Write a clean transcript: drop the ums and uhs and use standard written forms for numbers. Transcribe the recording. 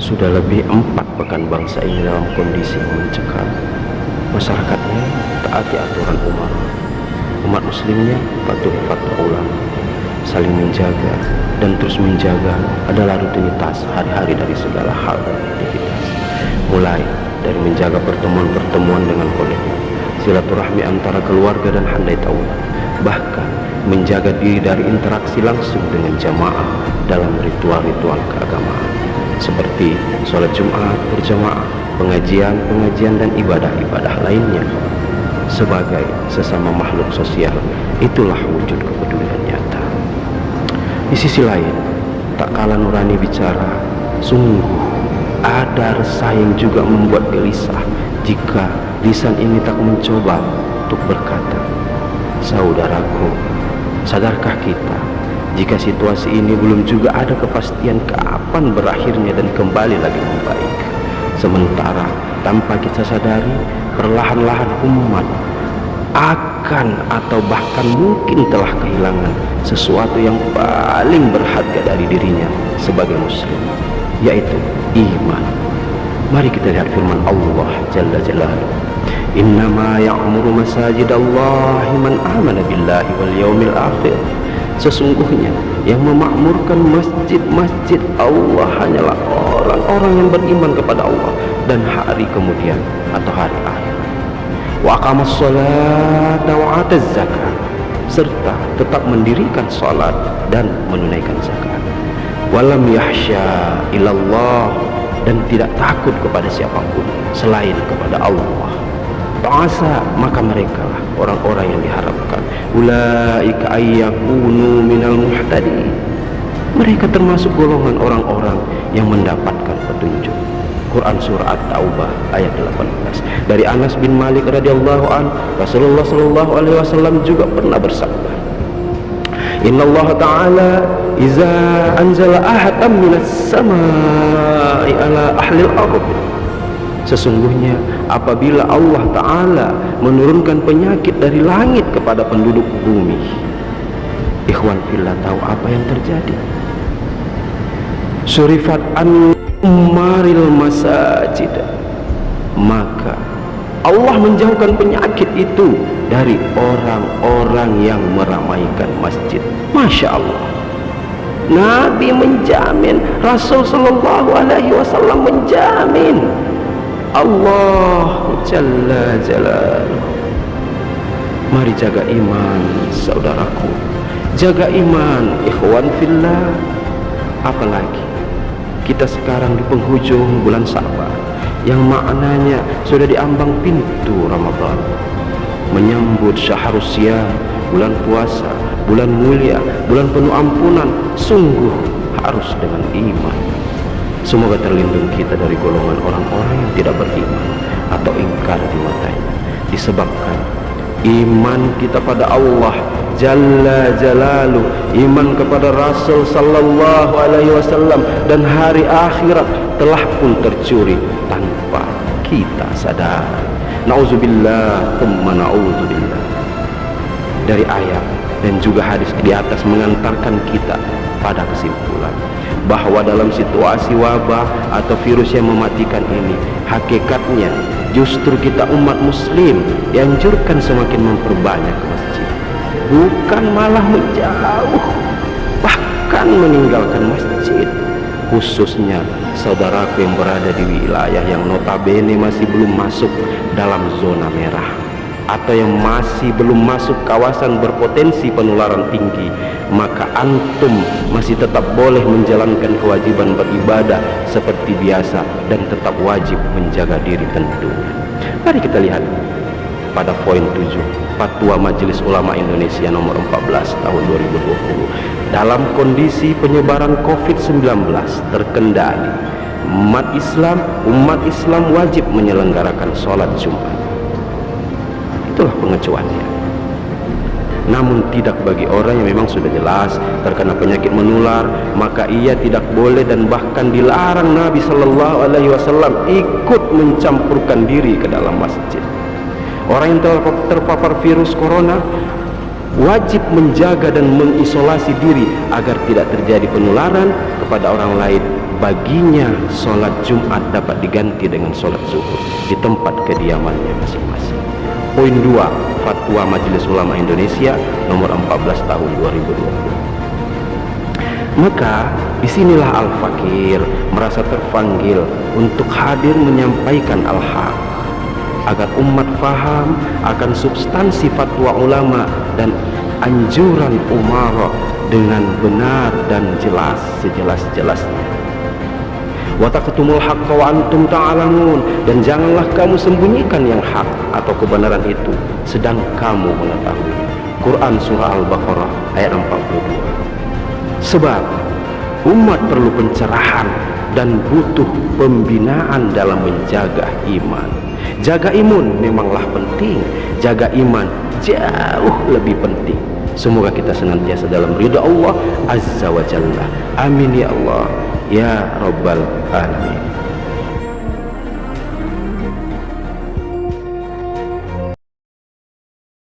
Sudah lebih 4 pekan bangsa ini dalam kondisi yang mencekam. Masyarakatnya taati aturan umat muslimnya patuhi fatwa ulama. Saling menjaga dan terus menjaga adalah rutinitas hari-hari dari segala hal dan aktivitas. Mulai dari menjaga pertemuan-pertemuan dengan kolega, silaturahmi antara keluarga dan handai taulan, bahkan menjaga diri dari interaksi langsung dengan jamaah dalam ritual-ritual keagamaan seperti sholat Jumat berjamaah, pengajian dan ibadah-ibadah lainnya. Sebagai sesama makhluk sosial, itulah wujud kepedulian nyata. Di sisi lain, tak kalah nurani bicara, sungguh ada resah yang juga membuat gelisah jika lisan ini tak mencoba untuk berkata, saudaraku, sadarkah kita jika situasi ini belum juga ada kepastian kapan berakhirnya dan kembali lagi membaik. Sementara tanpa kita sadari, perlahan-lahan umat akan atau bahkan mungkin telah kehilangan sesuatu yang paling berharga dari dirinya sebagai muslim, yaitu iman. Mari kita lihat firman Allah Jalla Jalaluhu, innama ya'muru masajidallahi man amana billahi wal yawmil akhir. Sesungguhnya yang memakmurkan masjid-masjid Allah hanyalah orang-orang yang beriman kepada Allah dan hari kemudian atau hari akhir. Wa aqamas sholata wa ataz zakat, serta tetap mendirikan salat dan menunaikan zakat. Walam yahsya ilallah, dan tidak takut kepada siapapun selain kepada Allah. Ta'asa, maka merekalah orang-orang yang diharapkan. Ulaika ayyakunu minal muhtadin, mereka termasuk golongan orang-orang yang mendapatkan petunjuk. Quran surah At-Taubah ayat 18. Dari Anas bin Malik radhiyallahu an, Rasulullah sallallahu alaihi wasallam juga pernah bersabda, Innallaha ta'ala iza anzala ahatan minas samai ala ahlil ardh. Sesungguhnya apabila Allah Ta'ala menurunkan penyakit dari langit kepada penduduk bumi, ikhwan fillah, tahu apa yang terjadi? Surifat an umaril masajid, maka Allah menjauhkan penyakit itu dari orang-orang yang meramaikan masjid. Masya Allah, Nabi menjamin, Rasul sallallahu alaihi wasallam menjamin, Allah Jalla Jalaluhu. Mari jaga iman, saudaraku, jaga iman, ikhwan fillah. Apalagi kita sekarang di penghujung bulan Sa'ban, yang maknanya sudah diambang pintu Ramadan, menyambut syahrus siyam, bulan puasa, bulan mulia, bulan penuh ampunan. Sungguh harus dengan iman. Semoga terlindung kita dari golongan orang-orang yang tidak beriman atau ingkar di matanya, disebabkan iman kita pada Allah Jalla Jalaluhu, iman kepada Rasul sallallahu alaihi wasallam dan hari akhirat telah pun tercuri tanpa kita sadar. Nauzubillah tsumma nauzubillah. Dari ayat dan juga hadis di atas mengantarkan kita pada kesimpulan bahwa dalam situasi wabah atau virus yang mematikan ini, hakikatnya justru kita umat muslim dianjurkan semakin memperbanyak ke masjid, bukan malah menjauh, bahkan meninggalkan masjid. Khususnya saudaraku yang berada di wilayah yang notabene masih belum masuk dalam zona merah atau yang masih belum masuk kawasan berpotensi penularan tinggi, maka antum masih tetap boleh menjalankan kewajiban beribadah seperti biasa dan tetap wajib menjaga diri tentunya. Mari kita lihat pada poin 7 Fatwa Majelis Ulama Indonesia nomor 14 tahun 2020. Dalam kondisi penyebaran COVID-19 terkendali, umat Islam wajib menyelenggarakan sholat Jumat. Itulah pengecualian. Namun tidak bagi orang yang memang sudah jelas terkena penyakit menular, maka ia tidak boleh dan bahkan dilarang Nabi sallallahu alaihi wasallam ikut mencampurkan diri ke dalam masjid. Orang yang terpapar virus corona wajib menjaga dan mengisolasi diri agar tidak terjadi penularan kepada orang lain baginya sholat Jumat dapat diganti dengan sholat zuhur di tempat kediamannya masing-masing. Poin 2, Fatwa Majelis Ulama Indonesia nomor 14 tahun 2020. Maka disinilah Al-Fakir merasa terpanggil untuk hadir menyampaikan al-haq agar umat faham akan substansi fatwa ulama dan anjuran umara dengan benar dan jelas sejelas-jelasnya. Wa taqtumul haqqa wa antum ta'lamun, dan janganlah kamu sembunyikan yang hak atau kebenaran itu sedang kamu mengetahui. Quran surah Al-Baqarah ayat 42. Sebab umat perlu pencerahan dan butuh pembinaan dalam menjaga iman. Jaga imun memanglah penting, jaga iman jauh lebih penting. Semoga kita senantiasa dalam ridha Allah Azza wa Jalla. Amin ya Allah ya Rabbal Alamin.